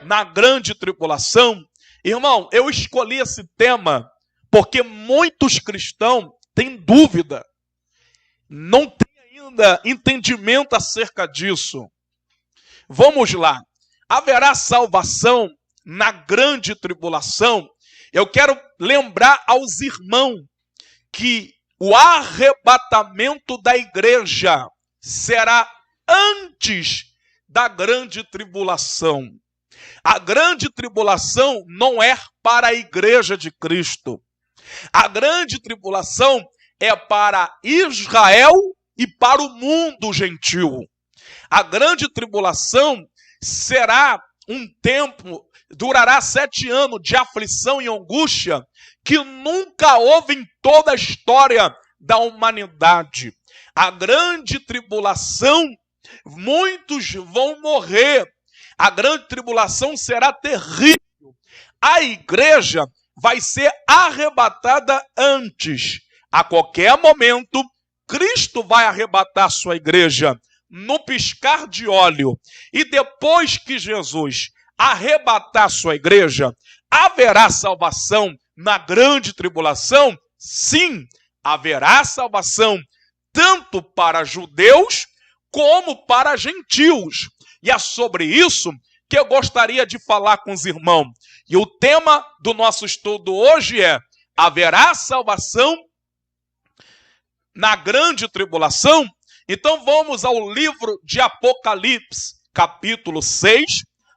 na grande tribulação. Irmão, eu escolhi esse tema porque muitos cristãos têm dúvida, não têm ainda entendimento acerca disso. Vamos lá. Haverá salvação na grande tribulação? Eu quero lembrar aos irmãos que o arrebatamento da igreja será antes da grande tribulação. A grande tribulação não é para a igreja de Cristo. A grande tribulação é para Israel e para o mundo gentil. A grande tribulação será um tempo, durará 7 anos de aflição e angústia que nunca houve em toda a história da humanidade. A grande tribulação, muitos vão morrer. A grande tribulação será terrível. A igreja vai ser arrebatada antes. A qualquer momento, Cristo vai arrebatar sua igreja no piscar de óleo. E depois que Jesus arrebatar sua igreja, haverá salvação na grande tribulação? Sim, haverá salvação tanto para judeus como para gentios. E é sobre isso que eu gostaria de falar com os irmãos. E o tema do nosso estudo hoje é: haverá salvação na grande tribulação? Então vamos ao livro de Apocalipse, capítulo 6,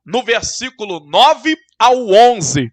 no versículo 9 ao 11.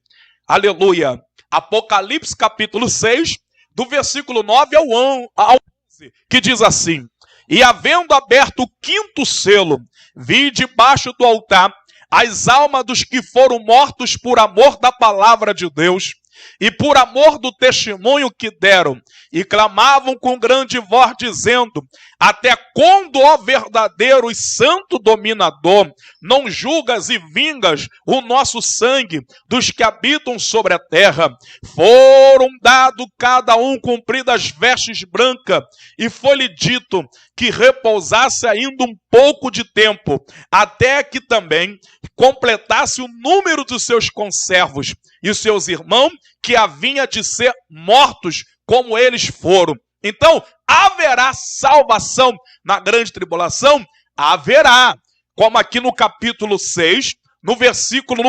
Aleluia. Apocalipse, capítulo 6, do versículo 9 ao 11, que diz assim: E havendo aberto o 5º selo, vi debaixo do altar as almas dos que foram mortos por amor da palavra de Deus e por amor do testemunho que deram, e clamavam com grande voz, dizendo: Até quando, ó verdadeiro e santo dominador, não julgas e vingas o nosso sangue dos que habitam sobre a terra? Foram dados cada um compridas vestes brancas, e foi-lhe dito que repousasse ainda um pouco de tempo, até que também completasse o número dos seus conservos e os seus irmãos, que haviam de ser mortos como eles foram. Então, haverá salvação na grande tribulação? Haverá. Como aqui no capítulo 6, no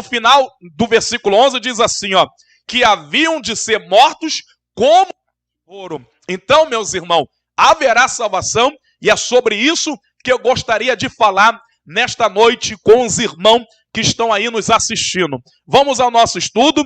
final do versículo 11, diz assim, ó, que haviam de ser mortos como foram. Então, meus irmãos, haverá salvação, e é sobre isso que eu gostaria de falar nesta noite com os irmãos que estão aí nos assistindo. Vamos ao nosso estudo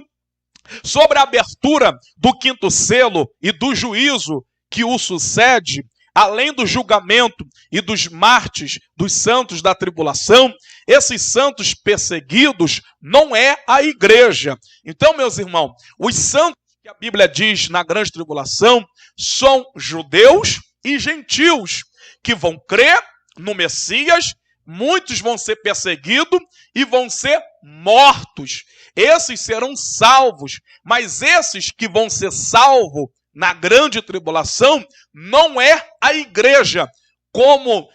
sobre a abertura do 5º selo e do juízo que o sucede, além do julgamento e dos mártires dos santos da tribulação. Esses santos perseguidos não é a igreja. Então, meus irmãos, os santos que a Bíblia diz na grande tribulação são judeus e gentios que vão crer no Messias. Muitos vão ser perseguidos e vão ser mortos. Esses serão salvos, mas esses que vão ser salvos na grande tribulação não é a igreja. Como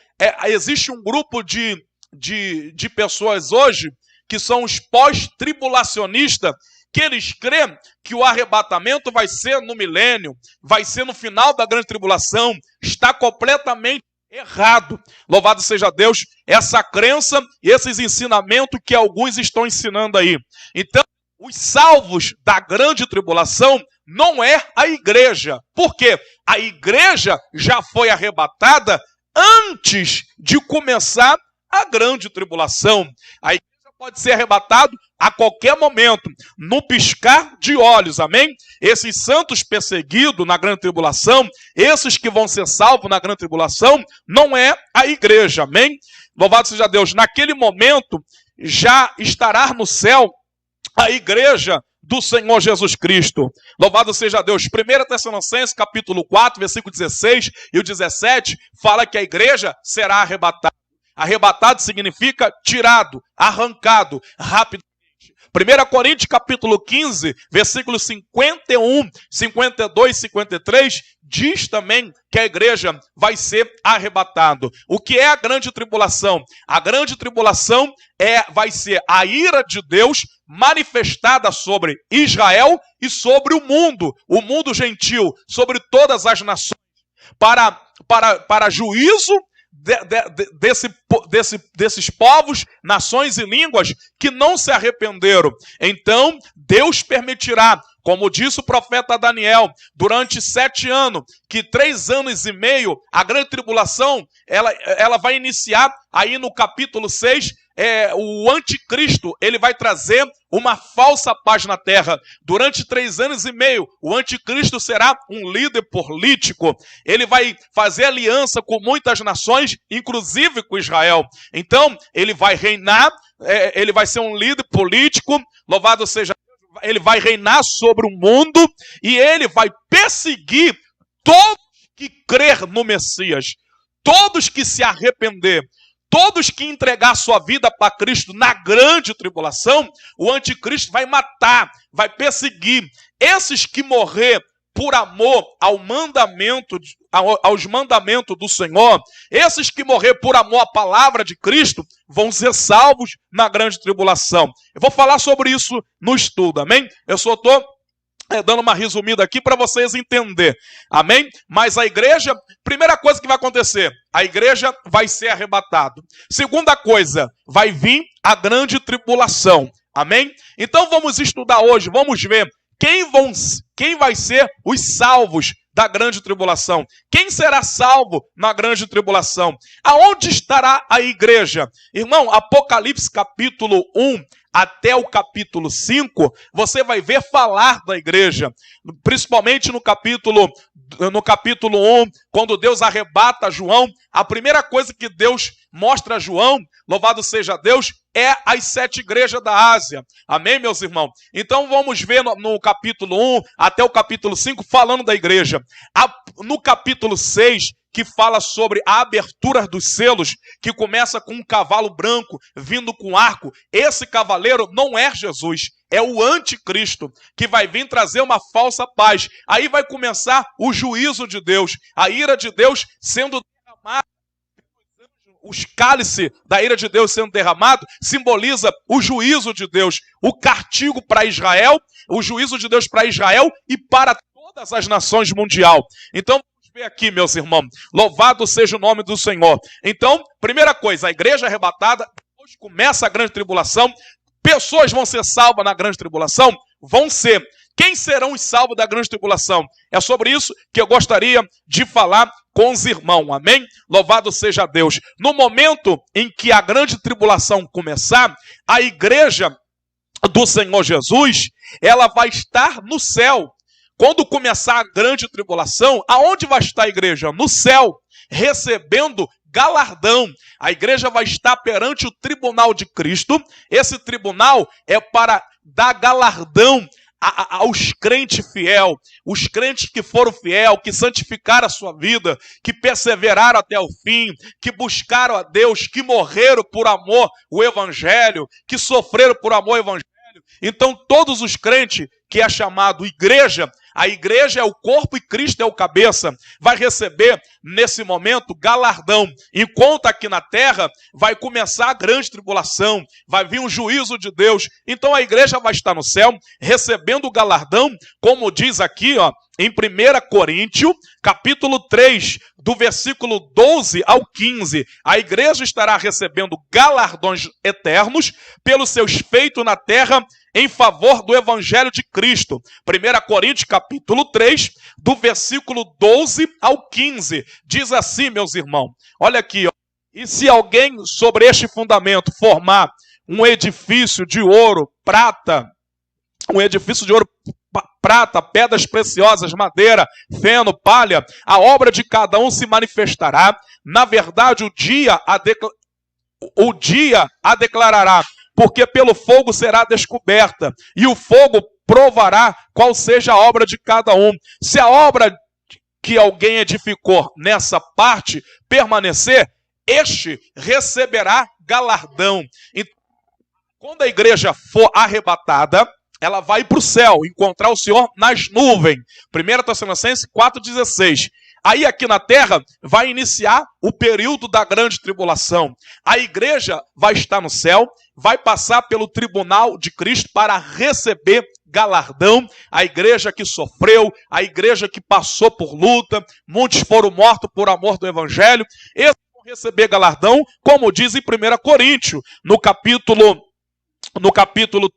existe um grupo de pessoas hoje que são os pós-tribulacionistas, que eles creem que o arrebatamento vai ser no milênio, vai ser no final da grande tribulação. Está completamente errado. Louvado seja Deus, essa crença e esses ensinamentos que alguns estão ensinando aí. Então, os salvos da grande tribulação não é a igreja. Por quê? A igreja já foi arrebatada antes de começar a grande tribulação. A igreja pode ser arrebatada a qualquer momento, no piscar de olhos, amém? Esses santos perseguidos na grande tribulação, esses que vão ser salvos na grande tribulação, não é a igreja, amém? Louvado seja Deus, naquele momento já estará no céu a igreja do Senhor Jesus Cristo. Louvado seja Deus. 1 Tessalonicenses capítulo 4, versículo 16 e o 17, fala que a igreja será arrebatada. Arrebatado significa tirado, arrancado, rapidamente. 1 Coríntios capítulo 15, versículos 51, 52, 53, diz também que a igreja vai ser arrebatada. O que é a grande tribulação? A grande tribulação vai ser a ira de Deus manifestada sobre Israel e sobre o mundo gentil, sobre todas as nações, para juízo desses povos, nações e línguas que não se arrependeram. Então, Deus permitirá, como disse o profeta Daniel, durante 7 anos, que 3 anos e meio, a grande tribulação, ela vai iniciar aí no capítulo 6, o anticristo, ele vai trazer uma falsa paz na terra. Durante 3 anos e meio, o anticristo será um líder político. Ele vai fazer aliança com muitas nações, inclusive com Israel. Então, ele vai reinar, ele vai ser um líder político, louvado seja Deus, ele vai reinar sobre o mundo e ele vai perseguir todos que crer no Messias, todos que se arrepender. Todos que entregar sua vida para Cristo na grande tribulação, o anticristo vai matar, vai perseguir. Esses que morrer por amor aos mandamentos do Senhor, esses que morrer por amor à palavra de Cristo, vão ser salvos na grande tribulação. Eu vou falar sobre isso no estudo, amém? Eu só estou dando uma resumida aqui para vocês entenderem, amém? Mas a igreja, primeira coisa que vai acontecer, a igreja vai ser arrebatada. Segunda coisa, vai vir a grande tribulação, amém? Então vamos estudar hoje, vamos ver quem vai ser os salvos da grande tribulação. Quem será salvo na grande tribulação? Aonde estará a igreja? Irmão, Apocalipse capítulo 1 até o capítulo 5, você vai ver falar da igreja. Principalmente no capítulo 1, quando Deus arrebata João, a primeira coisa que Deus mostra a João, louvado seja Deus, é as 7 igrejas da Ásia. Amém, meus irmãos? Então vamos ver no capítulo 1 até o capítulo 5 falando da igreja. No capítulo 6, que fala sobre a abertura dos selos, que começa com um cavalo branco vindo com arco. Esse cavaleiro não é Jesus, é o anticristo, que vai vir trazer uma falsa paz. Aí vai começar o juízo de Deus, a ira de Deus sendo derramada. Os cálices da ira de Deus sendo derramado simboliza o juízo de Deus, o castigo para Israel, o juízo de Deus para Israel e para todas as nações mundial. Então, vamos ver aqui, meus irmãos, louvado seja o nome do Senhor. Então, primeira coisa, a igreja arrebatada, depois começa a grande tribulação, pessoas vão ser salvas na grande tribulação? Vão ser. Quem serão os salvos da grande tribulação? É sobre isso que eu gostaria de falar com os irmãos, amém? Louvado seja Deus. No momento em que a grande tribulação começar, a igreja do Senhor Jesus, ela vai estar no céu. Quando começar a grande tribulação, aonde vai estar a igreja? No céu, recebendo galardão. A igreja vai estar perante o tribunal de Cristo. Esse tribunal é para dar galardão aos crentes fiel, os crentes que foram fiel, que santificaram a sua vida, que perseveraram até o fim, que buscaram a Deus, que morreram por amor ao evangelho, que sofreram por amor ao evangelho. Então todos os crentes que é chamado igreja, a igreja é o corpo e Cristo é o cabeça, vai receber nesse momento galardão. Enquanto aqui na terra vai começar a grande tribulação, vai vir o juízo de Deus. Então a igreja vai estar no céu recebendo o galardão, como diz aqui, em 1 Coríntios, capítulo 3, do versículo 12 ao 15. A igreja estará recebendo galardões eternos pelos seus feitos na terra em favor do evangelho de Cristo. 1 Coríntios capítulo 3, do versículo 12 ao 15. Diz assim, meus irmãos, olha aqui, e se alguém sobre este fundamento formar um edifício de ouro, prata, pedras preciosas, madeira, feno, palha, a obra de cada um se manifestará. Na verdade, o dia a declarará, porque pelo fogo será descoberta, e o fogo provará qual seja a obra de cada um. Se a obra que alguém edificou nessa parte permanecer, este receberá galardão. Quando a igreja for arrebatada, ela vai para o céu, encontrar o Senhor nas nuvens. 1 Tessalonicenses 4,16. Aí aqui na terra vai iniciar o período da grande tribulação. A igreja vai estar no céu, vai passar pelo tribunal de Cristo para receber galardão. A igreja que sofreu, a igreja que passou por luta, muitos foram mortos por amor do evangelho. Eles vão receber galardão, como diz em 1 Coríntios, no capítulo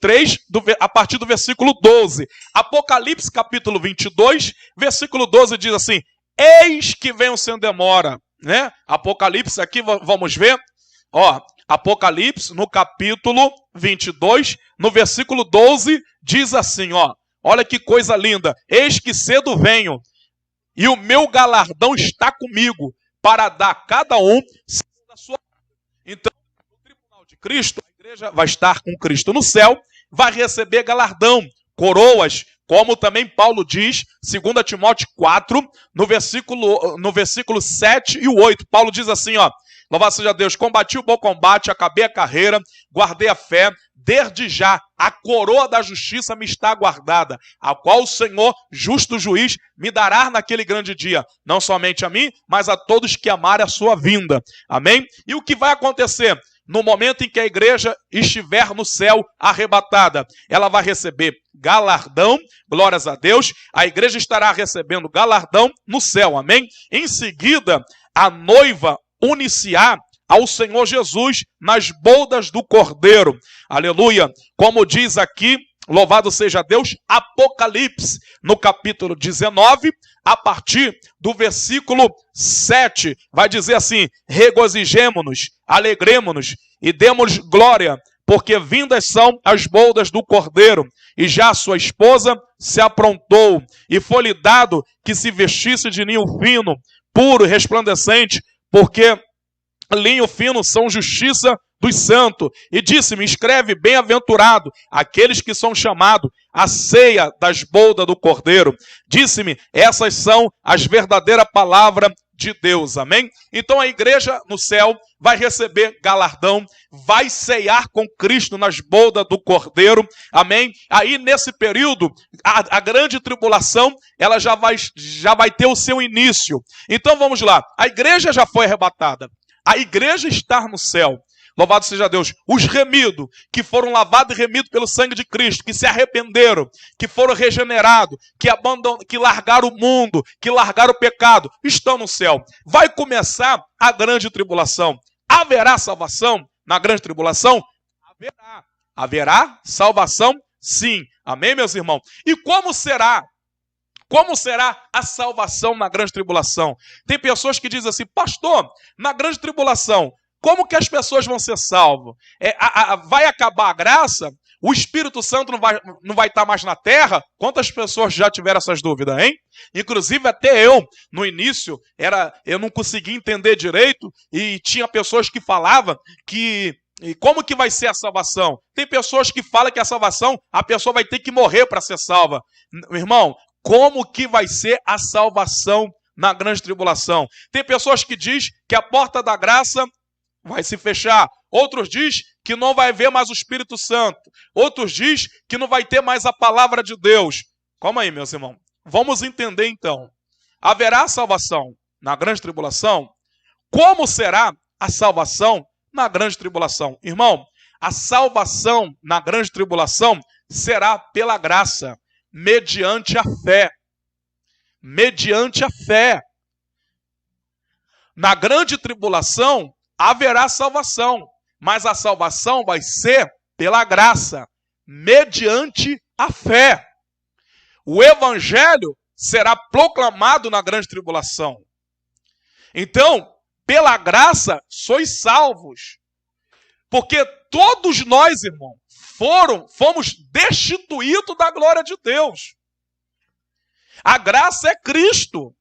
3, a partir do versículo 12. Apocalipse capítulo 22, versículo 12 diz assim: eis que venho sem demora, né? Apocalipse aqui, vamos ver, ó, Apocalipse no capítulo 22, no versículo 12, diz assim, ó, olha que coisa linda: eis que cedo venho, e o meu galardão está comigo, para dar a cada um segundo a sua. Então, no tribunal de Cristo, a igreja vai estar com Cristo no céu, vai receber galardão, coroas, como também Paulo diz, 2 Timóteo 4, no versículo 7 e 8. Paulo diz assim, ó: louvado seja Deus, combati o bom combate, acabei a carreira, guardei a fé, desde já a coroa da justiça me está guardada, a qual o Senhor, justo juiz, me dará naquele grande dia, não somente a mim, mas a todos que amarem a sua vinda. Amém? E o que vai acontecer? No momento em que a igreja estiver no céu arrebatada, ela vai receber galardão, glórias a Deus, a igreja estará recebendo galardão no céu, amém? Em seguida, a noiva uniciar ao Senhor Jesus nas bodas do Cordeiro, aleluia, como diz aqui, louvado seja Deus, Apocalipse, no capítulo 19, a partir do versículo 7, vai dizer assim: regozijemo-nos, alegremo-nos e demos glória, porque vindas são as bodas do Cordeiro, e já sua esposa se aprontou, e foi-lhe dado que se vestisse de linho fino, puro e resplandecente, porque linho fino são justiça dos santos. E disse-me: escreve, bem-aventurado aqueles que são chamados à ceia das bodas do Cordeiro. Disse-me: essas são as verdadeiras palavras de Deus. Amém? Então a igreja no céu vai receber galardão, vai ceiar com Cristo nas bodas do Cordeiro. Amém? Aí nesse período, a grande tribulação, ela já vai ter o seu início. Então vamos lá, a igreja já foi arrebatada, a igreja está no céu. Louvado seja Deus. Os remidos, que foram lavados e remidos pelo sangue de Cristo, que se arrependeram, que foram regenerados, que largaram o mundo, que largaram o pecado, estão no céu. Vai começar a grande tribulação. Haverá salvação na grande tribulação? Haverá. Haverá salvação? Sim. Amém, meus irmãos? E como será? Como será a salvação na grande tribulação? Tem pessoas que dizem assim: pastor, na grande tribulação, como que as pessoas vão ser salvas? Vai acabar a graça? O Espírito Santo não vai estar mais na terra? Quantas pessoas já tiveram essas dúvidas, hein? Inclusive até eu, no início, eu não conseguia entender direito, e tinha pessoas que falavam que... E como que vai ser a salvação? Tem pessoas que falam que a salvação, a pessoa vai ter que morrer para ser salva. Meu irmão, como que vai ser a salvação na grande tribulação? Tem pessoas que dizem que a porta da graça vai se fechar. Outros dizem que não vai haver mais o Espírito Santo. Outros dizem que não vai ter mais a palavra de Deus. Calma aí, meus irmãos. Vamos entender então. Haverá salvação na grande tribulação? Como será a salvação na grande tribulação? Irmão, a salvação na grande tribulação será pela graça, mediante a fé. Mediante a fé. Na grande tribulação haverá salvação, mas a salvação vai ser pela graça, mediante a fé. O evangelho será proclamado na grande tribulação. Então, pela graça sois salvos. Porque todos nós, irmão, fomos destituídos da glória de Deus. A graça é Cristo.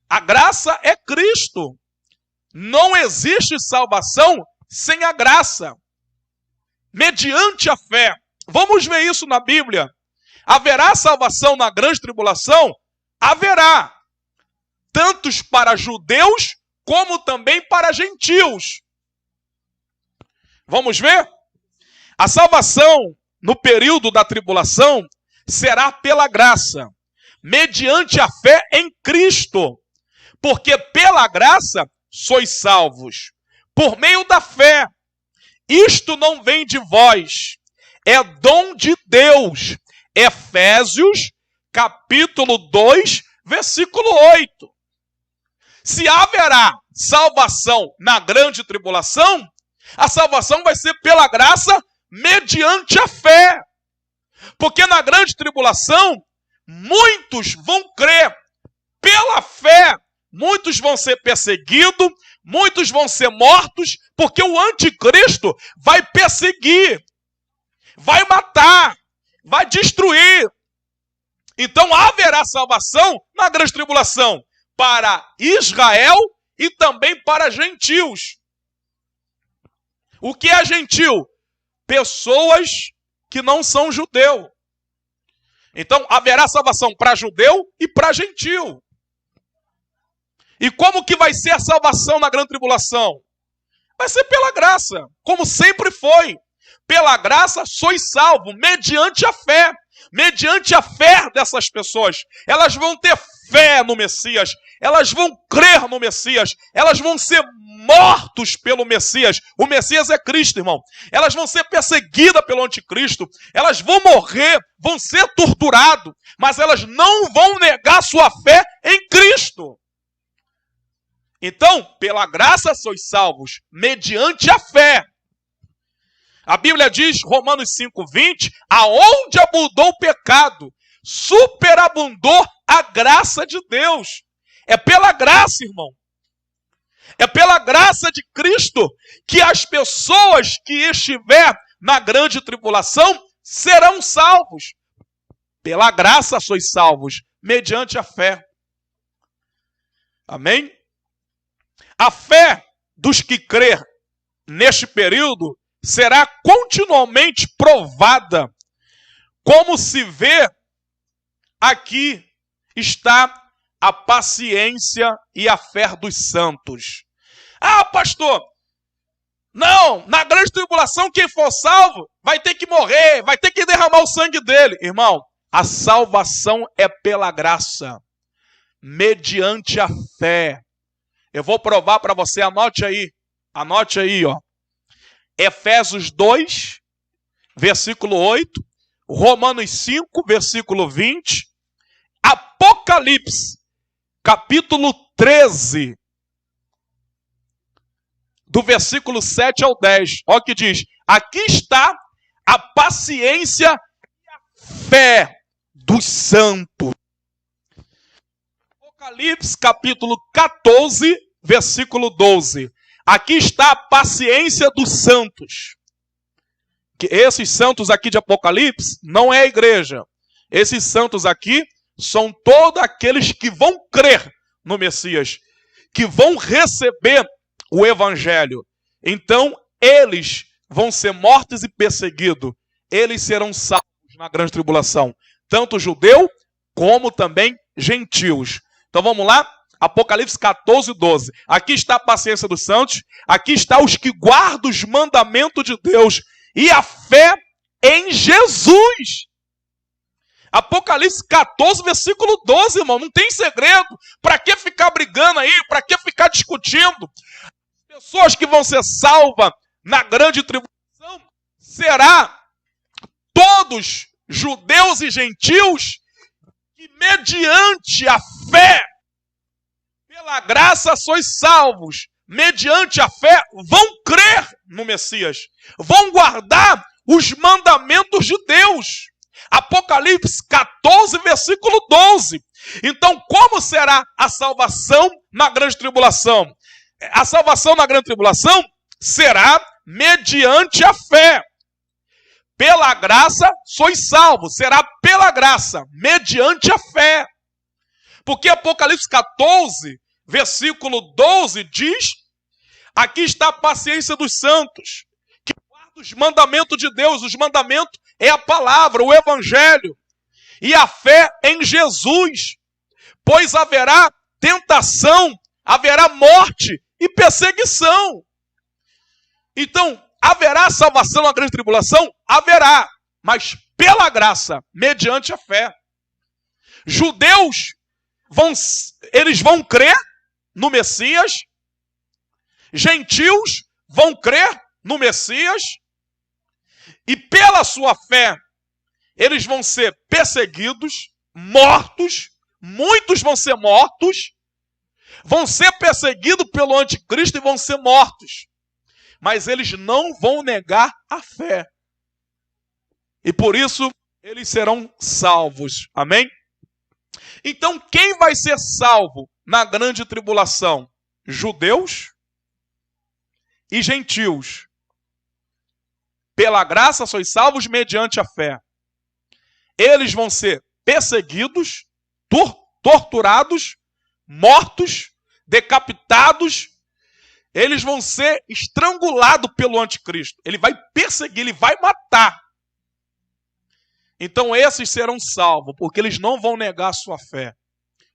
A graça é Cristo. Não existe salvação sem a graça, mediante a fé. Vamos ver isso na Bíblia. Haverá salvação na grande tribulação? Haverá. Tanto para judeus, como também para gentios. Vamos ver? A salvação no período da tribulação será pela graça, mediante a fé em Cristo. Porque pela graça sois salvos, por meio da fé. Isto não vem de vós, é dom de Deus. Efésios, capítulo 2, versículo 8. Se haverá salvação na grande tribulação, a salvação vai ser pela graça mediante a fé. Porque na grande tribulação, muitos vão crer pela fé. Muitos vão ser perseguidos, muitos vão ser mortos, porque o anticristo vai perseguir, vai matar, vai destruir. Então haverá salvação na grande tribulação para Israel e também para gentios. O que é gentil? Pessoas que não são judeu. Então haverá salvação para judeu e para gentio. E como que vai ser a salvação na grande tribulação? Vai ser pela graça, como sempre foi. Pela graça sois salvos, mediante a fé. Mediante a fé dessas pessoas. Elas vão ter fé no Messias. Elas vão crer no Messias. Elas vão ser mortos pelo Messias. O Messias é Cristo, irmão. Elas vão ser perseguidas pelo anticristo. Elas vão morrer, vão ser torturadas. Mas elas não vão negar sua fé em Cristo. Então, pela graça sois salvos, mediante a fé. A Bíblia diz, Romanos 5:20, aonde abundou o pecado, superabundou a graça de Deus. É pela graça, irmão. É pela graça de Cristo que as pessoas que estiver na grande tribulação serão salvos. Pela graça sois salvos, mediante a fé. Amém? A fé dos que crer neste período será continuamente provada, como se vê aqui está a paciência e a fé dos santos. Ah, pastor, não, na grande tribulação quem for salvo vai ter que morrer, vai ter que derramar o sangue dele. Irmão, a salvação é pela graça, mediante a fé. Eu vou provar para você, anote aí, ó. Efésios 2, versículo 8, Romanos 5, versículo 20, Apocalipse, capítulo 13, do versículo 7 ao 10. Olha o que diz, aqui está a paciência e a fé dos santos. Apocalipse, capítulo 14, versículo 12. Aqui está a paciência dos santos. Que esses santos aqui de Apocalipse não é a igreja. Esses santos aqui são todos aqueles que vão crer no Messias, que vão receber o Evangelho. Então, eles vão ser mortos e perseguidos. Eles serão salvos na grande tribulação. Tanto judeu como também gentios. Então vamos lá? Apocalipse 14, 12. Aqui está a paciência dos santos. Aqui está os que guardam os mandamentos de Deus. E a fé em Jesus. Apocalipse 14, versículo 12, irmão. Não tem segredo. Para que ficar brigando aí? Para que ficar discutindo? As pessoas que vão ser salvas na grande tribulação será todos judeus e gentios que mediante a fé, pela graça sois salvos, mediante a fé vão crer no Messias, vão guardar os mandamentos de Deus. Apocalipse 14, versículo 12. Então, como será a salvação na grande tribulação? A salvação na grande tribulação será mediante a fé. Pela graça sois salvos. Será pela graça, mediante a fé. Porque Apocalipse 14, versículo 12 diz, aqui está a paciência dos santos, que guarda os mandamentos de Deus. Os mandamentos é a palavra, o evangelho. E a fé em Jesus. Pois haverá tentação, haverá morte e perseguição. Então, Haverá salvação na grande tribulação? Haverá, mas pela graça, mediante a fé. Judeus eles vão crer no Messias, gentios vão crer no Messias, e pela sua fé, eles vão ser perseguidos, mortos, muitos vão ser mortos, vão ser perseguidos pelo anticristo e vão ser mortos. Mas eles não vão negar a fé. E por isso, eles serão salvos. Amém? Então, quem vai ser salvo na grande tribulação? Judeus e gentios. Pela graça sois salvos mediante a fé. Eles vão ser perseguidos, torturados, mortos, decapitados. Eles vão ser estrangulados pelo anticristo. Ele vai perseguir, ele vai matar. Então esses serão salvos, porque eles não vão negar a sua fé.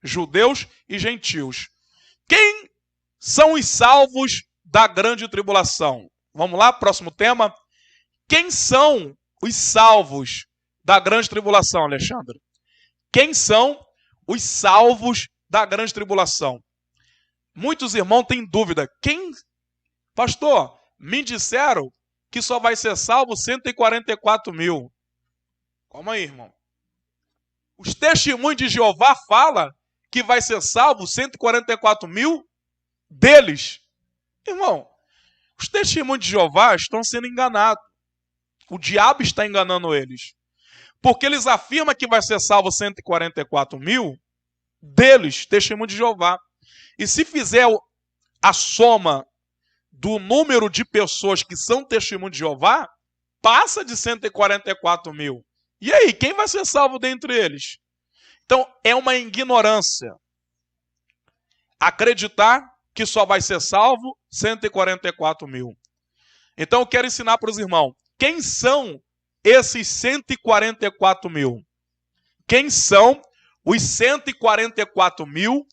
Judeus e gentios. Quem são os salvos da grande tribulação? Vamos lá, próximo tema. Quem são os salvos da grande tribulação, Alexandre? Quem são os salvos da grande tribulação? Muitos irmãos têm dúvida. Pastor, me disseram que só vai ser salvo 144 mil. Calma aí, irmão. Os testemunhos de Jeová falam que vai ser salvo 144 mil deles. Irmão, os testemunhos de Jeová estão sendo enganados. O diabo está enganando eles. Porque eles afirmam que vai ser salvo 144 mil deles, testemunho de Jeová. E se fizer a soma do número de pessoas que são testemunho de Jeová, passa de 144 mil. E aí, quem vai ser salvo dentre eles? Então, é uma ignorância acreditar que só vai ser salvo 144 mil. Então, eu quero ensinar para os irmãos, quem são esses 144 mil? Quem são os 144 mil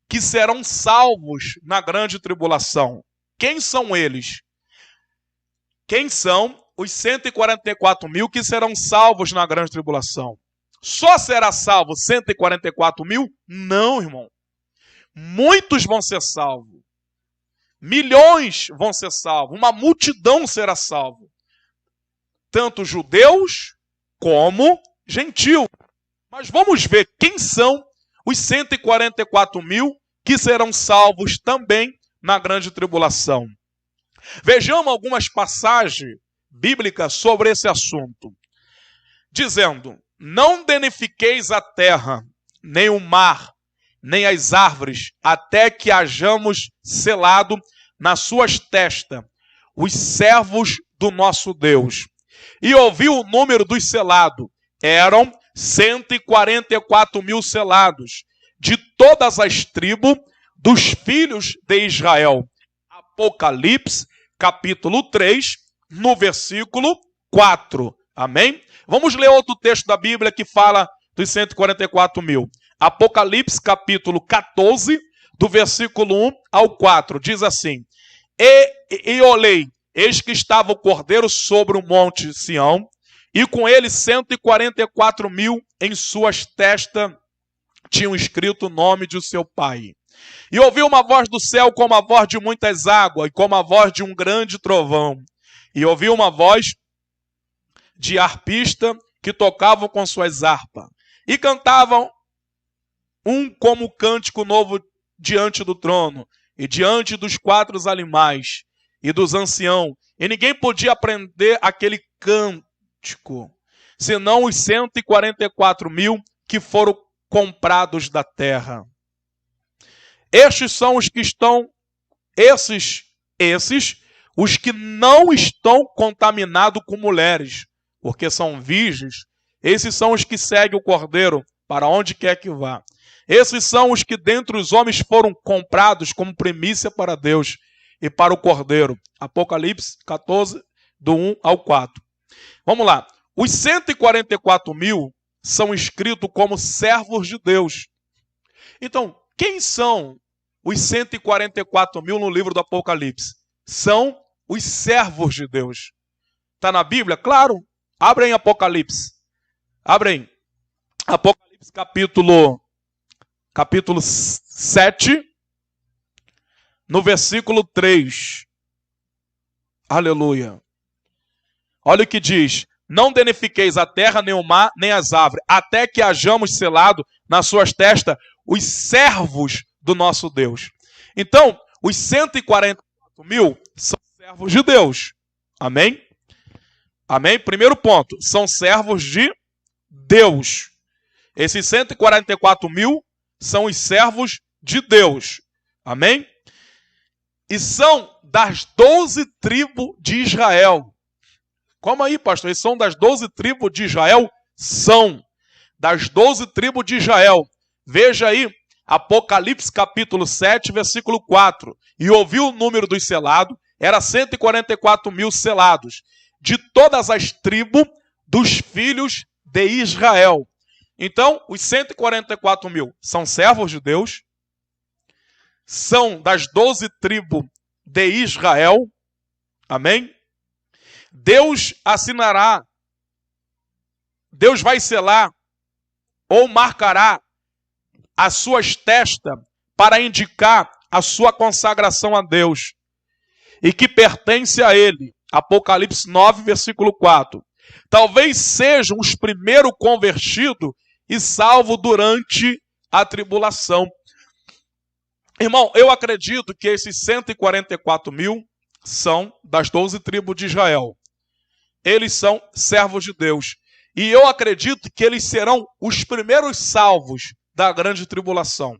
que serão salvos na grande tribulação? Quem são eles? Quem são os 144 mil que serão salvos na grande tribulação? Só será salvo 144 mil? Não, irmão. Muitos vão ser salvos. Milhões vão ser salvos. Uma multidão será salvo. Tanto judeus como gentios. Mas vamos ver quem são os 144 mil que serão salvos também na grande tribulação. Vejamos algumas passagens bíblicas sobre esse assunto. Dizendo, não danifiqueis a terra, nem o mar, nem as árvores, até que hajamos selado nas suas testas os servos do nosso Deus. E ouviu o número dos selados. Eram 144 mil selados, de todas as tribos dos filhos de Israel. Apocalipse, capítulo 3, no versículo 4. Amém? Vamos ler outro texto da Bíblia que fala dos 144 mil. Apocalipse, capítulo 14, do versículo 1 ao 4. Diz assim: E olhei, eis que estava o Cordeiro sobre o monte Sião, e com ele 144 mil em suas testas tinham escrito o nome de seu pai. E ouvi uma voz do céu como a voz de muitas águas, e como a voz de um grande trovão. E ouvi uma voz de harpista que tocavam com suas harpas. E cantavam como cântico novo diante do trono, e diante dos 4 animais, e dos anciãos. E ninguém podia aprender aquele cântico, senão os 144 mil que foram comprados da terra. Estes são os que estão, os que não estão contaminados com mulheres, porque são virgens. Esses são os que seguem o Cordeiro para onde quer que vá. Esses são os que dentre os homens foram comprados como primícia para Deus e para o Cordeiro. Apocalipse 14, do 1 ao 4. Vamos lá. Os 144 mil são escritos como servos de Deus. Então, quem são os 144 mil no livro do Apocalipse? São os servos de Deus. Está na Bíblia? Claro. Abre em Apocalipse. Abre em Apocalipse capítulo 7, no versículo 3. Aleluia. Olha o que diz. Não danifiqueis a terra, nem o mar, nem as árvores, até que hajamos selado nas suas testas os servos do nosso Deus. Então, os 144.000 são servos de Deus. Amém? Amém? Primeiro ponto, são servos de Deus. Esses 144.000 são os servos de Deus. Amém? E são das 12 tribos de Israel. Como aí, pastor? Eles são das 12 tribos de Israel? São das 12 tribos de Israel. Veja aí, Apocalipse capítulo 7, versículo 4. E ouviu o número dos selados, era 144.000 selados, de todas as tribos dos filhos de Israel. Então, os 144.000 são servos de Deus, são das 12 tribos de Israel. Amém? Deus assinará, Deus vai selar ou marcará as suas testas para indicar a sua consagração a Deus e que pertence a Ele. Apocalipse 9, versículo 4. Talvez sejam os primeiros convertidos e salvos durante a tribulação. Irmão, eu acredito que esses 144.000 são das 12 tribos de Israel. Eles são servos de Deus. E eu acredito que eles serão os primeiros salvos da grande tribulação.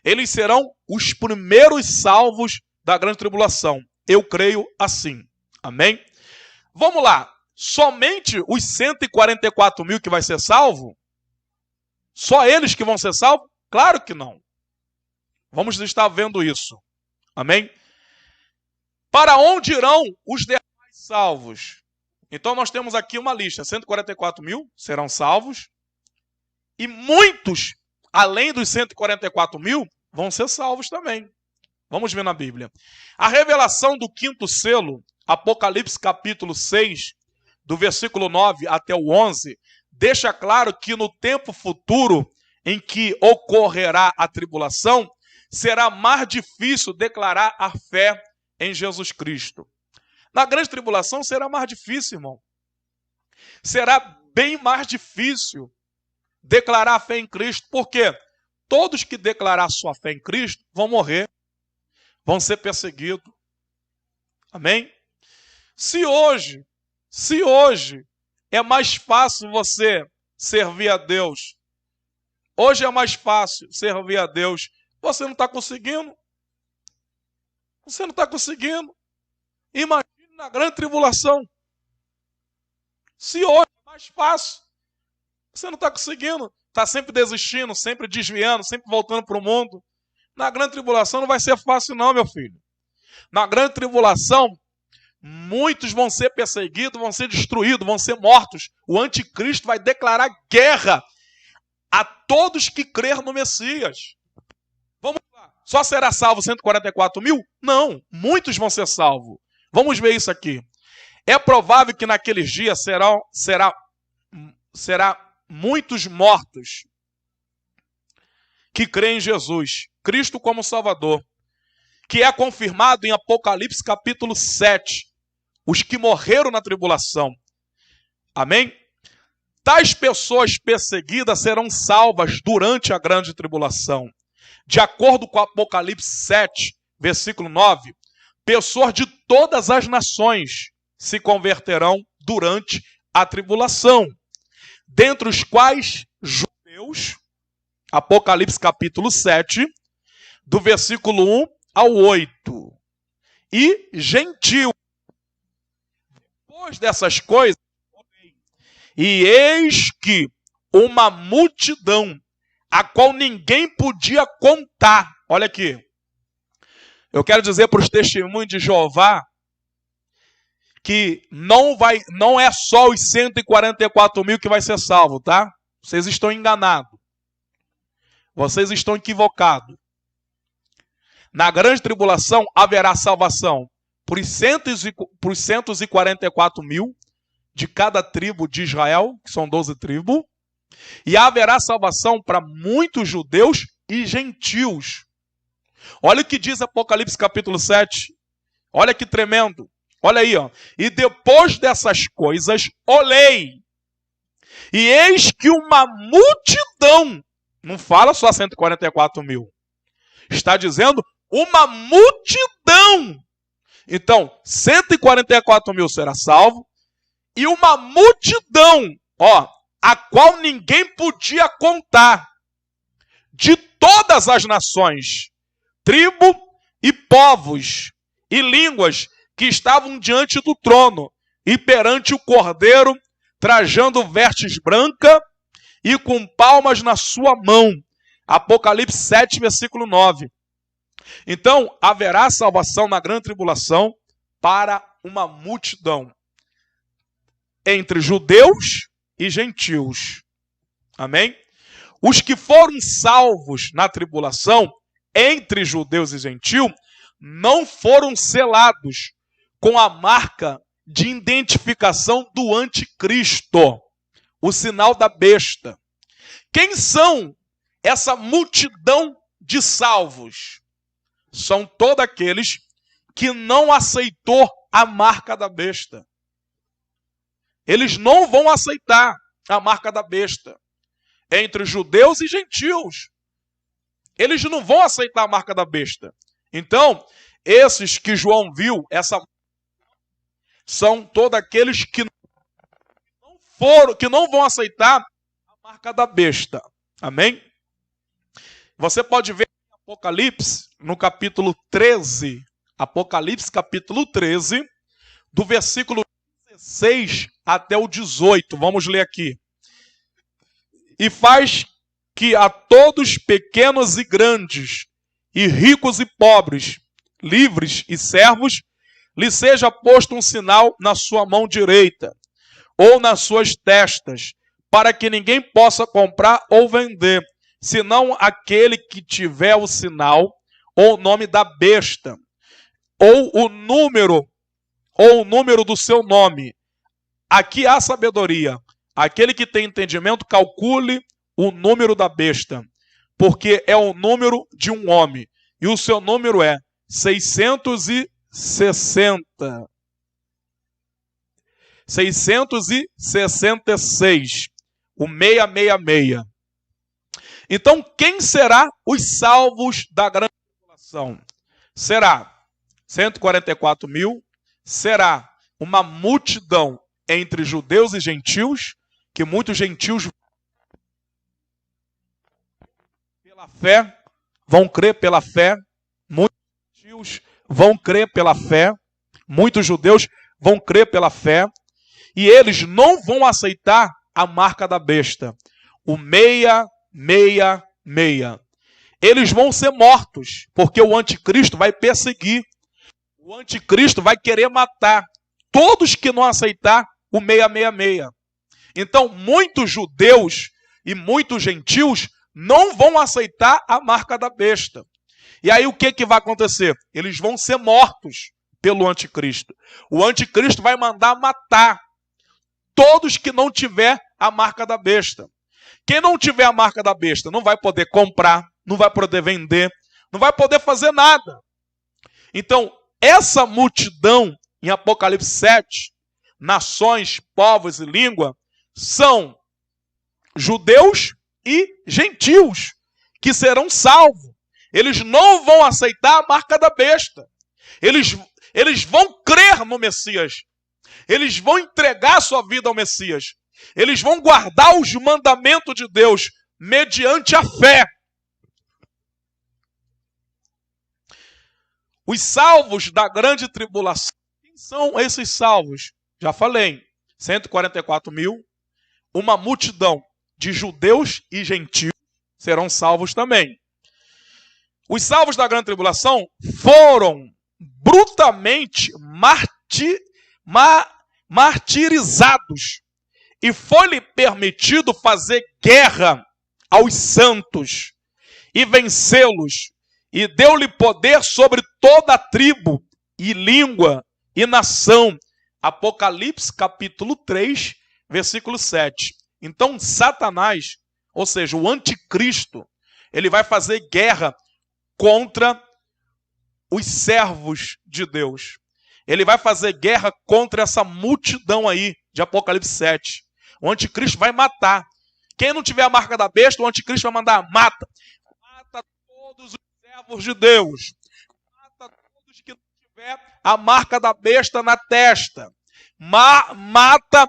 Eles serão os primeiros salvos da grande tribulação. Eu creio assim. Amém? Vamos lá. Somente os 144.000 que vai ser salvo? Só eles que vão ser salvos? Claro que não. Vamos estar vendo isso. Amém? Para onde irão os demais salvos? Então nós temos aqui uma lista. 144.000 serão salvos. E muitos, além dos 144.000, vão ser salvos também. Vamos ver na Bíblia. A revelação do quinto selo, Apocalipse capítulo 6, do versículo 9 até o 11, deixa claro que no tempo futuro em que ocorrerá a tribulação, será mais difícil declarar a fé em Jesus Cristo. Na grande tribulação será mais difícil, irmão. Será bem mais difícil declarar a fé em Cristo. Por quê? Todos que declarar sua fé em Cristo vão morrer, vão ser perseguidos. Amém? Se hoje é mais fácil você servir a Deus, hoje é mais fácil servir a Deus, você não está conseguindo. Você não está conseguindo. Imagine na grande tribulação. Se hoje é mais fácil, você não está conseguindo. Está sempre desistindo, sempre desviando, sempre voltando para o mundo. Na grande tribulação não vai ser fácil não, meu filho. Na grande tribulação, muitos vão ser perseguidos, vão ser destruídos, vão ser mortos. O anticristo vai declarar guerra a todos que crer no Messias. Vamos lá. Só será salvo 144.000? Não, muitos vão ser salvos. Vamos ver isso aqui. É provável que naqueles dias será muitos mortos que creem em Jesus, Cristo como Salvador, que é confirmado em Apocalipse capítulo 7, os que morreram na tribulação. Amém? Tais pessoas perseguidas serão salvas durante a grande tribulação. De acordo com Apocalipse 7, versículo 9, pessoas de todas as nações se converterão durante a tribulação, dentre os quais judeus, Apocalipse capítulo 7, do versículo 1 ao 8, e gentil. Depois dessas coisas, e eis que uma multidão, a qual ninguém podia contar. Olha aqui. Eu quero dizer para os testemunhos de Jeová que não é só os 144.000 que vai ser salvo, tá? Vocês estão enganados. Vocês estão equivocados. Na grande tribulação haverá salvação para os 144 mil de cada tribo de Israel, que são 12 tribos, e haverá salvação para muitos judeus e gentios. Olha o que diz Apocalipse capítulo 7. Olha que tremendo. Olha aí, ó. E depois dessas coisas, olhei, e eis que uma multidão, não fala só 144 mil, está dizendo uma multidão. Então, 144 mil será salvo, e uma multidão, ó, a qual ninguém podia contar, de todas as nações, tribo e povos e línguas que estavam diante do trono e perante o Cordeiro, trajando vestes brancas e com palmas na sua mão. Apocalipse 7, versículo 9. Então, haverá salvação na grande tribulação para uma multidão, entre judeus e gentios. Amém? Os que foram salvos na tribulação, entre judeus e gentios, não foram selados com a marca de identificação do anticristo, o sinal da besta. Quem são essa multidão de salvos? São todos aqueles que não aceitou a marca da besta. Eles não vão aceitar a marca da besta. Entre judeus e gentios. Eles não vão aceitar a marca da besta. Então, esses que João viu, são todos aqueles que não vão aceitar a marca da besta. Amém? Você pode ver em Apocalipse, no capítulo 13, Apocalipse capítulo 13, do versículo 16 até o 18. Vamos ler aqui. E faz que a todos, pequenos e grandes, e ricos e pobres, livres e servos, lhe seja posto um sinal na sua mão direita, ou nas suas testas, para que ninguém possa comprar ou vender, senão aquele que tiver o sinal, ou o nome da besta, ou o número do seu nome. Aqui há sabedoria. Aquele que tem entendimento, calcule o número da besta, porque é o número de um homem, e o seu número é 666. 666. O 666. Então, quem será os salvos da grande tribulação? Será 144 mil, será uma multidão entre judeus e gentios, que muitos gentios pela fé vão crer pela fé, muitos gentios vão crer pela fé, muitos judeus vão crer pela fé, e eles não vão aceitar a marca da besta, o 666. Eles vão ser mortos, porque o anticristo vai perseguir, o anticristo vai querer matar todos que não aceitar o 666. Então, muitos judeus e muitos gentios não vão aceitar a marca da besta. E aí o que vai acontecer? Eles vão ser mortos pelo anticristo. O anticristo vai mandar matar todos que não tiver a marca da besta. Quem não tiver a marca da besta não vai poder comprar, não vai poder vender, não vai poder fazer nada. Então, essa multidão em Apocalipse 7, nações, povos e língua, são judeus e gentios que serão salvos. Eles não vão aceitar a marca da besta. Eles vão crer no Messias. Eles vão entregar sua vida ao Messias. Eles vão guardar os mandamentos de Deus mediante a fé. Os salvos da grande tribulação. Quem são esses salvos? Já falei. 144 mil. Uma multidão de judeus e gentios serão salvos também. Os salvos da grande tribulação foram brutalmente martirizados. E foi-lhe permitido fazer guerra aos santos e vencê-los. E deu-lhe poder sobre toda a tribo e língua e nação. Apocalipse capítulo 3, versículo 7. Então Satanás, ou seja, o anticristo, ele vai fazer guerra contra os servos de Deus. Ele vai fazer guerra contra essa multidão aí de Apocalipse 7. O anticristo vai matar. Quem não tiver a marca da besta, o anticristo vai mandar mata. Mata todos os servos de Deus. Mata todos que não tiver a marca da besta na testa. Mata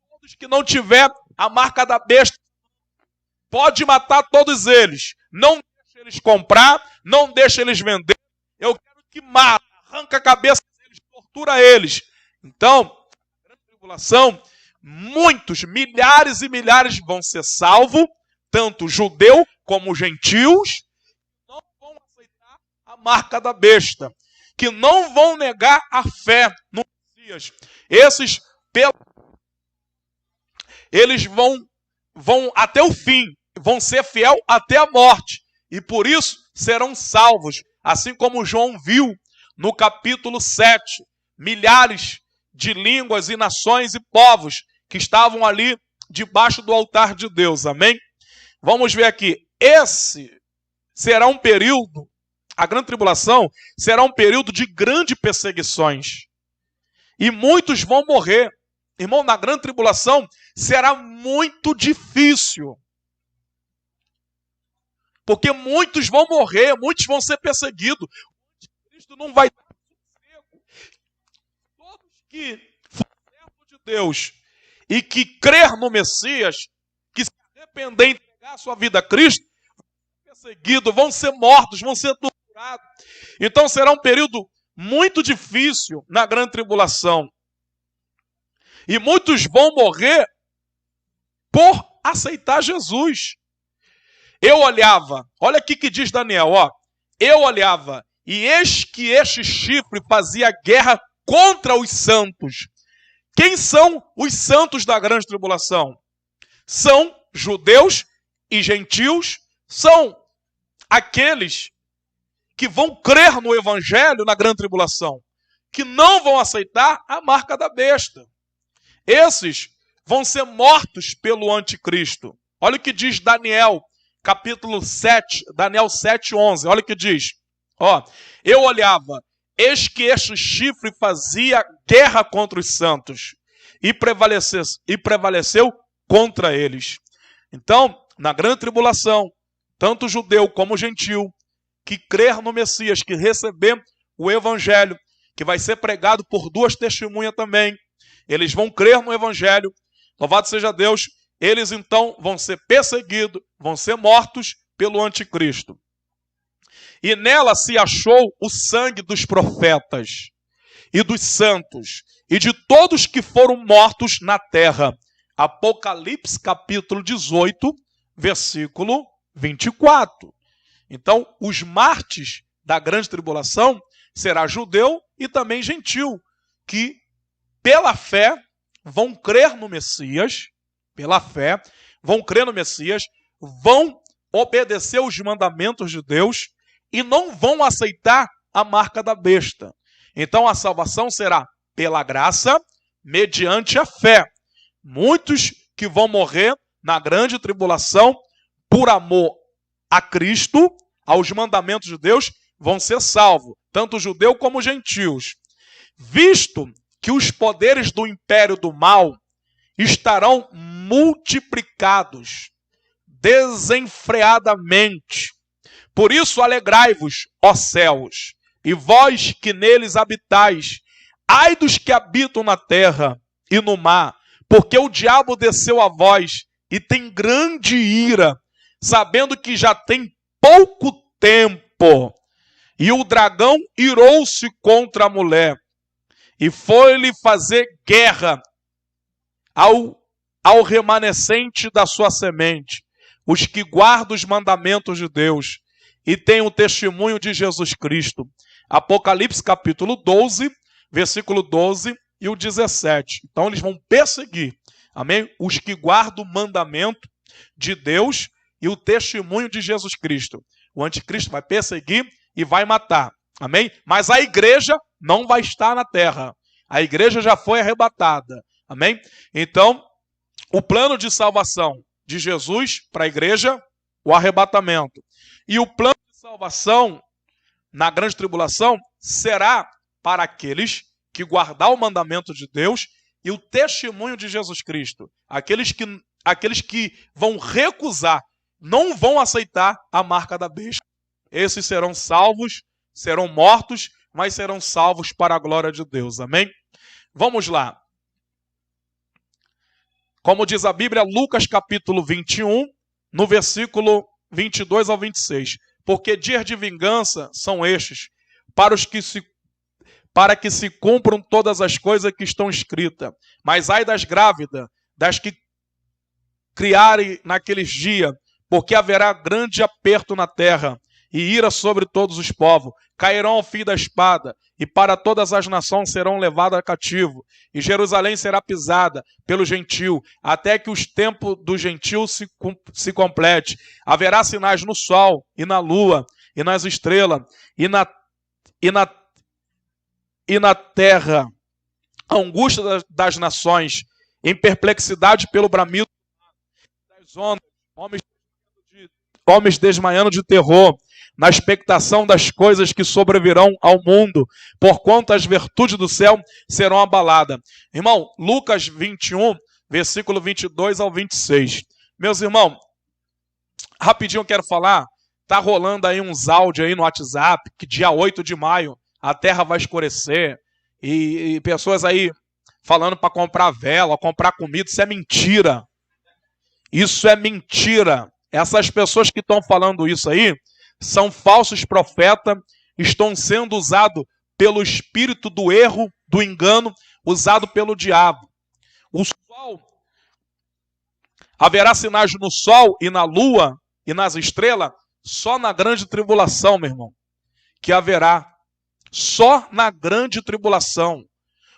todos que não tiver a marca da besta. Pode matar todos eles. Não deixa eles comprar, não deixa eles vender. Eu quero que mata, arranca a cabeça deles, tortura eles. Então, na grande tribulação, muitos, milhares e milhares vão ser salvos, tanto judeu como gentios, não vão aceitar a marca da besta, que não vão negar a fé no Messias. Eles vão até o fim, vão ser fiel até a morte, e por isso serão salvos, assim como João viu no capítulo 7, milhares de línguas e nações e povos que estavam ali debaixo do altar de Deus, amém? Vamos ver aqui, esse será um período, a grande tribulação será um período de grandes perseguições, e muitos vão morrer. Irmão, na grande tribulação será muito difícil, porque muitos vão morrer, muitos vão ser perseguidos. Cristo não vai dar sossego. Todos que forem servos de Deus e que crer no Messias, que se arrepender e entregar a sua vida a Cristo, vão ser perseguidos, vão ser mortos, vão ser torturados. Então será um período muito difícil na grande tribulação. E muitos vão morrer por aceitar Jesus. Eu olhava, olha aqui que diz Daniel, ó. Eu olhava, e eis que este chifre fazia guerra contra os santos. Quem são os santos da grande tribulação? São judeus e gentios, são aqueles que vão crer no evangelho na grande tribulação, que não vão aceitar a marca da besta. Esses vão ser mortos pelo anticristo. Olha o que diz Daniel, capítulo 7, Daniel 7:11. Olha o que diz. Ó, eu olhava, eis que este chifre fazia guerra contra os santos e prevaleceu contra eles. Então, na grande tribulação, tanto judeu como gentil, que crer no Messias, que receber o evangelho, que vai ser pregado por duas testemunhas também, eles vão crer no evangelho, louvado seja Deus, eles então vão ser perseguidos, vão ser mortos pelo anticristo. E nela se achou o sangue dos profetas e dos santos e de todos que foram mortos na terra. Apocalipse capítulo 18, versículo 24. Então, os mártires da grande tribulação será judeu e também gentil, que pela fé vão crer no Messias, vão obedecer os mandamentos de Deus e não vão aceitar a marca da besta. Então a salvação será pela graça, mediante a fé. Muitos que vão morrer na grande tribulação por amor a Cristo, aos mandamentos de Deus, vão ser salvos, tanto judeu como gentios. Visto que os poderes do império do mal estarão multiplicados desenfreadamente. Por isso alegrai-vos, ó céus, e vós que neles habitais, ai dos que habitam na terra e no mar, porque o diabo desceu a vós e tem grande ira, sabendo que já tem pouco tempo. E o dragão irou-se contra a mulher, e foi-lhe fazer guerra ao remanescente da sua semente, os que guardam os mandamentos de Deus e têm o testemunho de Jesus Cristo. Apocalipse capítulo 12, versículo 12 e o 17. Então eles vão perseguir, amém? Os que guardam o mandamento de Deus e o testemunho de Jesus Cristo. O anticristo vai perseguir e vai matar, amém? Mas a igreja não vai estar na terra. A igreja já foi arrebatada. Amém? Então, o plano de salvação de Jesus para a igreja, o arrebatamento. E o plano de salvação na grande tribulação será para aqueles que guardar o mandamento de Deus e o testemunho de Jesus Cristo. Aqueles que vão recusar, não vão aceitar a marca da besta. Esses serão salvos, serão mortos, mas serão salvos para a glória de Deus. Amém? Vamos lá. Como diz a Bíblia, Lucas capítulo 21, no versículo 22 ao 26. Porque dias de vingança são estes, para que se cumpram todas as coisas que estão escritas. Mas ai das grávidas, das que criarem naqueles dias, porque haverá grande aperto na terra, e ira sobre todos os povos. Cairão ao fio da espada, e para todas as nações serão levadas cativo. E Jerusalém será pisada pelo gentil, até que os tempos do gentil se complete. Haverá sinais no sol, e na lua, e nas estrelas, e na terra, a angústia das nações, em perplexidade pelo bramido das ondas, homens desmaiando de terror, na expectação das coisas que sobrevirão ao mundo, porquanto as virtudes do céu serão abaladas. Irmão, Lucas 21, versículo 22 ao 26. Meus irmãos, rapidinho eu quero falar, tá rolando aí uns áudios aí no WhatsApp, que dia 8 de maio a terra vai escurecer, e pessoas aí falando para comprar vela, comprar comida, isso é mentira. Isso é mentira. Essas pessoas que estão falando isso aí, são falsos profetas, estão sendo usados pelo espírito do erro, do engano, usado pelo diabo. O sol, haverá sinais no sol e na lua e nas estrelas, só na grande tribulação, meu irmão, que haverá. Só na grande tribulação.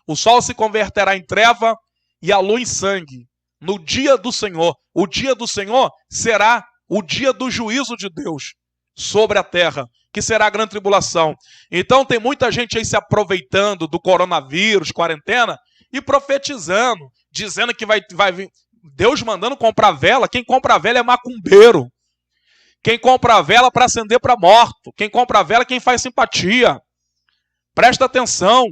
O sol se converterá em treva e a lua em sangue. No dia do Senhor. O dia do Senhor será o dia do juízo de Deus sobre a terra, que será a grande tribulação. Então tem muita gente aí se aproveitando do coronavírus, quarentena, e profetizando, dizendo que vai vir Deus mandando comprar vela. Quem compra vela é macumbeiro. Quem compra vela para acender para morto. Quem compra vela é quem faz simpatia. Presta atenção.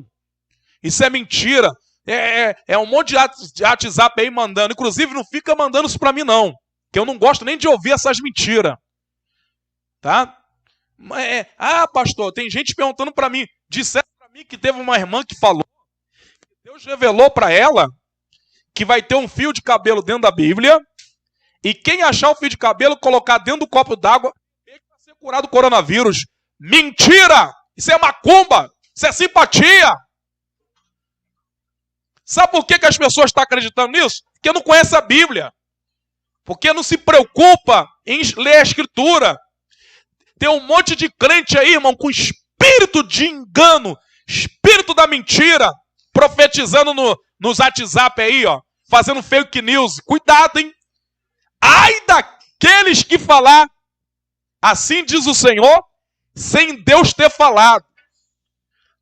Isso é mentira. É um monte de WhatsApp aí mandando. Inclusive não fica mandando isso para mim não, que eu não gosto nem de ouvir essas mentiras. Tá? Pastor, tem gente perguntando para mim. Disseram para mim que teve uma irmã que falou que Deus revelou para ela que vai ter um fio de cabelo dentro da Bíblia, e quem achar o fio de cabelo, colocar dentro do copo d'água, ele vai ser curado do coronavírus. Mentira! Isso é macumba! Isso é simpatia! Sabe por que as pessoas estão acreditando nisso? Porque não conhece a Bíblia. Porque não se preocupa em ler a Escritura. Tem um monte de crente aí, irmão, com espírito de engano, espírito da mentira, profetizando nos WhatsApp aí, ó, fazendo fake news. Cuidado, hein? Ai daqueles que falar, assim diz o Senhor, sem Deus ter falado.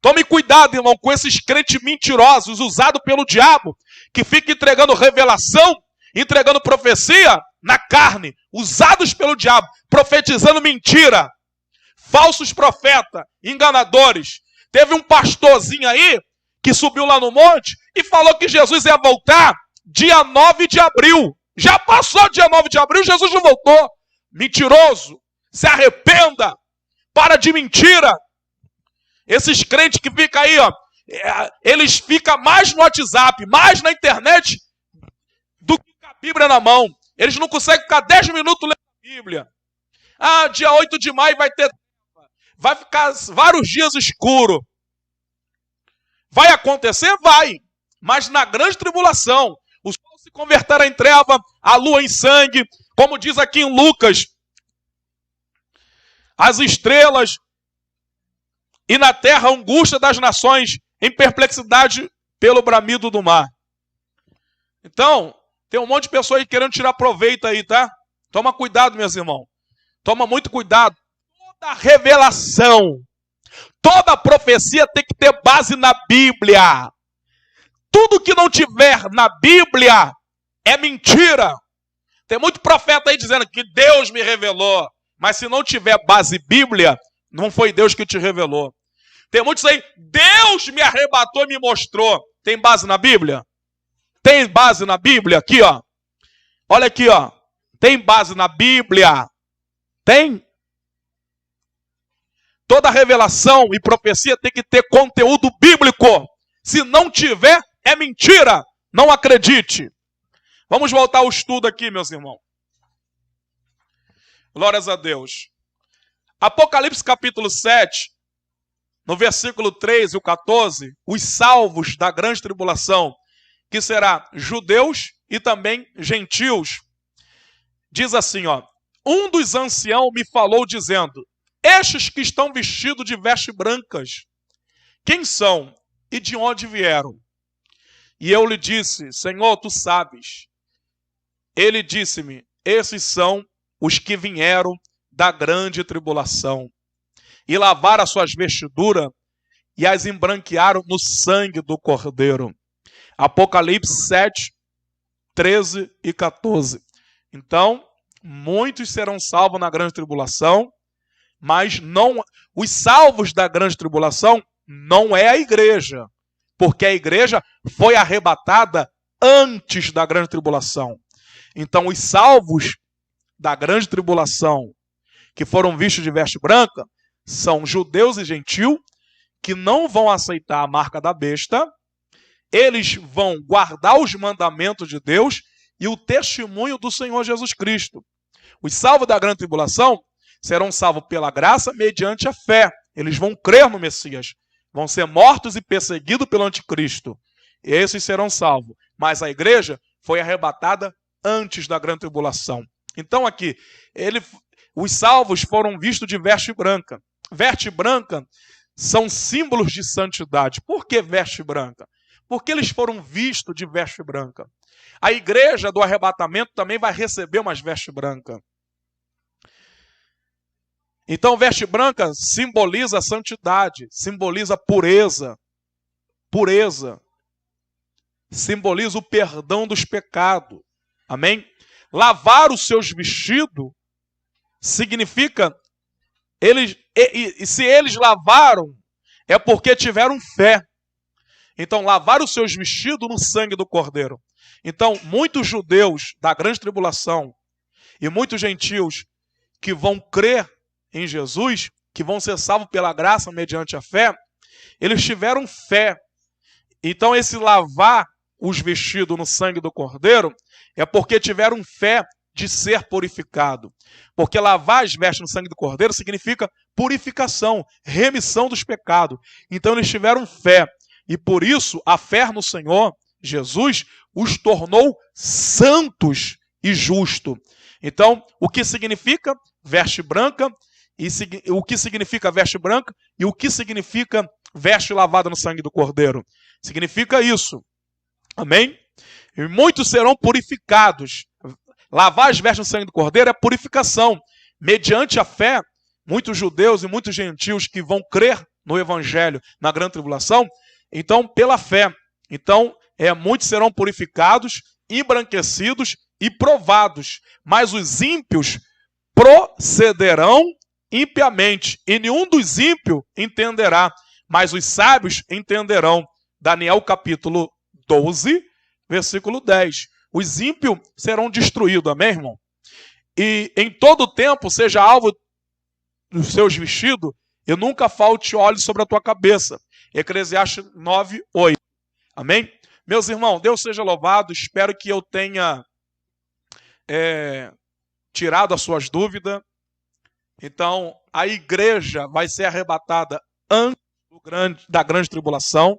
Tome cuidado, irmão, com esses crentes mentirosos, usados pelo diabo, que ficam entregando revelação, entregando profecia na carne, usados pelo diabo, profetizando mentira. Falsos profetas, enganadores. Teve um pastorzinho aí, que subiu lá no monte, e falou que Jesus ia voltar dia 9 de abril. Já passou dia 9 de abril, Jesus não voltou. Mentiroso. Se arrependa. Para de mentira. Esses crentes que ficam aí, ó, eles ficam mais no WhatsApp, mais na internet, do que com a Bíblia na mão. Eles não conseguem ficar 10 minutos lendo a Bíblia. Dia 8 de maio vai ficar vários dias escuro. Vai acontecer? Vai. Mas na grande tribulação, o sol se converterá em treva, a lua em sangue, como diz aqui em Lucas, as estrelas, e na terra a angústia das nações, em perplexidade pelo bramido do mar. Então, tem um monte de pessoas aí querendo tirar proveito aí, tá? Toma cuidado, meus irmãos. Toma muito cuidado. Toda revelação Toda profecia tem que ter base na Bíblia. Tudo que não tiver na Bíblia é mentira. Tem muito profeta aí dizendo que Deus me revelou. Mas se não tiver base Bíblia, não foi Deus que te revelou. Tem muitos aí, Deus me arrebatou e me mostrou. Tem base na Bíblia? Tem base na Bíblia? Aqui, ó. Olha aqui, ó. Tem base na Bíblia? Tem? Toda revelação e profecia tem que ter conteúdo bíblico. Se não tiver, é mentira. Não acredite. Vamos voltar ao estudo aqui, meus irmãos. Glórias a Deus. Apocalipse capítulo 7, no versículo 3 e o 14, os salvos da grande tribulação, que será judeus e também gentios. Diz assim, ó. Um dos anciãos me falou dizendo, estes que estão vestidos de vestes brancas, quem são e de onde vieram? E eu lhe disse, Senhor, tu sabes. Ele disse-me, esses são os que vieram da grande tribulação e lavaram as suas vestiduras e as embranquearam no sangue do Cordeiro. Apocalipse 7, 13 e 14. Então, muitos serão salvos na grande tribulação, mas não, os salvos da grande tribulação não é a igreja, porque a igreja foi arrebatada antes da grande tribulação. Então, os salvos da grande tribulação, que foram vistos de veste branca, são judeus e gentios que não vão aceitar a marca da besta, eles vão guardar os mandamentos de Deus e o testemunho do Senhor Jesus Cristo. Os salvos da grande tribulação serão salvos pela graça mediante a fé. Eles vão crer no Messias. Vão ser mortos e perseguidos pelo anticristo. Esses serão salvos. Mas a igreja foi arrebatada antes da grande tribulação. Então aqui, os salvos foram vistos de veste branca. Veste branca são símbolos de santidade. Por que veste branca? Porque eles foram vistos de veste branca. A igreja do arrebatamento também vai receber umas vestes brancas. Então, veste branca simboliza a santidade, simboliza a pureza. Pureza. Simboliza o perdão dos pecados. Amém? Lavar os seus vestidos significa, se eles lavaram, é porque tiveram fé. Então, lavar os seus vestidos no sangue do Cordeiro. Então, muitos judeus da grande tribulação e muitos gentios que vão crer em Jesus, que vão ser salvos pela graça mediante a fé, eles tiveram fé. Então, esse lavar os vestidos no sangue do Cordeiro é porque tiveram fé de ser purificado. Porque lavar as vestes no sangue do Cordeiro significa purificação, remissão dos pecados. Então, eles tiveram fé. E por isso, a fé no Senhor Jesus os tornou santos e justos. Então, o que significa veste branca? O que significa veste branca? E o que significa veste lavada no sangue do Cordeiro? Significa isso. Amém? E muitos serão purificados. Lavar as vestes no sangue do Cordeiro é purificação. Mediante a fé, muitos judeus e muitos gentios que vão crer no Evangelho na grande tribulação, então, pela fé. Então, muitos serão purificados, embranquecidos e provados. Mas os ímpios procederão impiamente, e nenhum dos ímpios entenderá, mas os sábios entenderão. Daniel capítulo 12, versículo 10. Os ímpios serão destruídos, amém, irmão? E em todo tempo seja alvo dos seus vestidos, e nunca falte óleo sobre a tua cabeça. Eclesiastes 9, 8. Amém? Meus irmãos, Deus seja louvado. Espero que eu tenha tirado as suas dúvidas. Então, a igreja vai ser arrebatada antes da grande tribulação.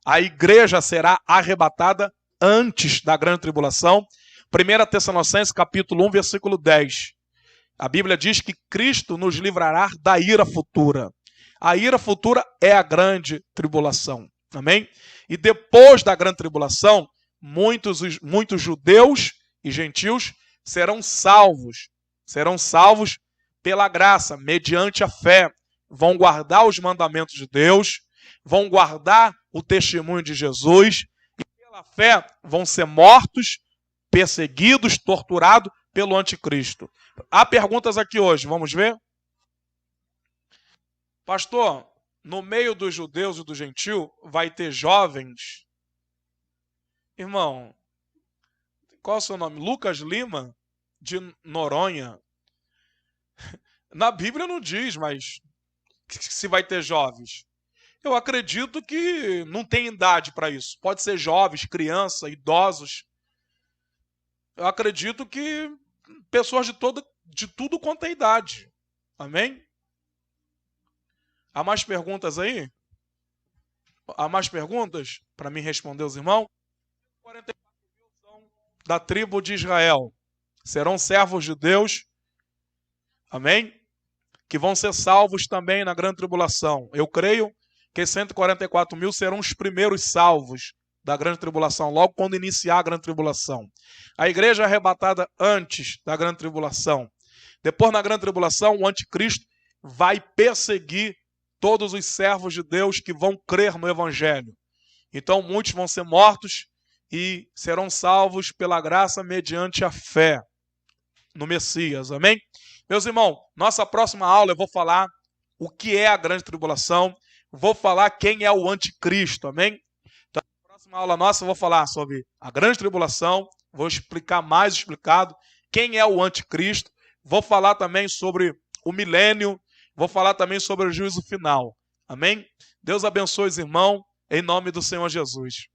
A igreja será arrebatada antes da grande tribulação. 1 Tessalonicenses capítulo 1, versículo 10. A Bíblia diz que Cristo nos livrará da ira futura. A ira futura é a grande tribulação. Amém? E depois da grande tribulação, muitos judeus e gentios serão salvos. Serão salvos pela graça, mediante a fé. vão guardar os mandamentos de Deus, vão guardar o testemunho de Jesus e pela fé vão ser mortos, perseguidos, torturados pelo anticristo. Há perguntas aqui hoje, vamos ver? Pastor, no meio dos judeus e do gentil vai ter jovens? Irmão, qual é o seu nome? Lucas Lima, de Noronha. Na Bíblia não diz, mas se vai ter jovens. Eu acredito que não tem idade para isso. Pode ser jovens, crianças, idosos. Eu acredito que pessoas de tudo quanto é idade. Amém? Há mais perguntas aí? Há mais perguntas para mim responder os irmãos? 44 mil são da tribo de Israel. Serão servos de Deus. Amém? Que vão ser salvos também na grande tribulação. Eu creio que 144 mil serão os primeiros salvos da grande tribulação, logo quando iniciar a grande tribulação. A igreja é arrebatada antes da grande tribulação. Depois, na grande tribulação, o anticristo vai perseguir todos os servos de Deus que vão crer no evangelho. Então, muitos vão ser mortos e serão salvos pela graça mediante a fé no Messias. Amém? Meus irmãos, nossa próxima aula eu vou falar o que é a grande tribulação, vou falar quem é o anticristo, amém? Então, na próxima aula nossa eu vou falar sobre a grande tribulação, vou explicar mais explicado quem é o anticristo, vou falar também sobre o milênio, vou falar também sobre o juízo final, amém? Deus abençoe os irmãos, em nome do Senhor Jesus.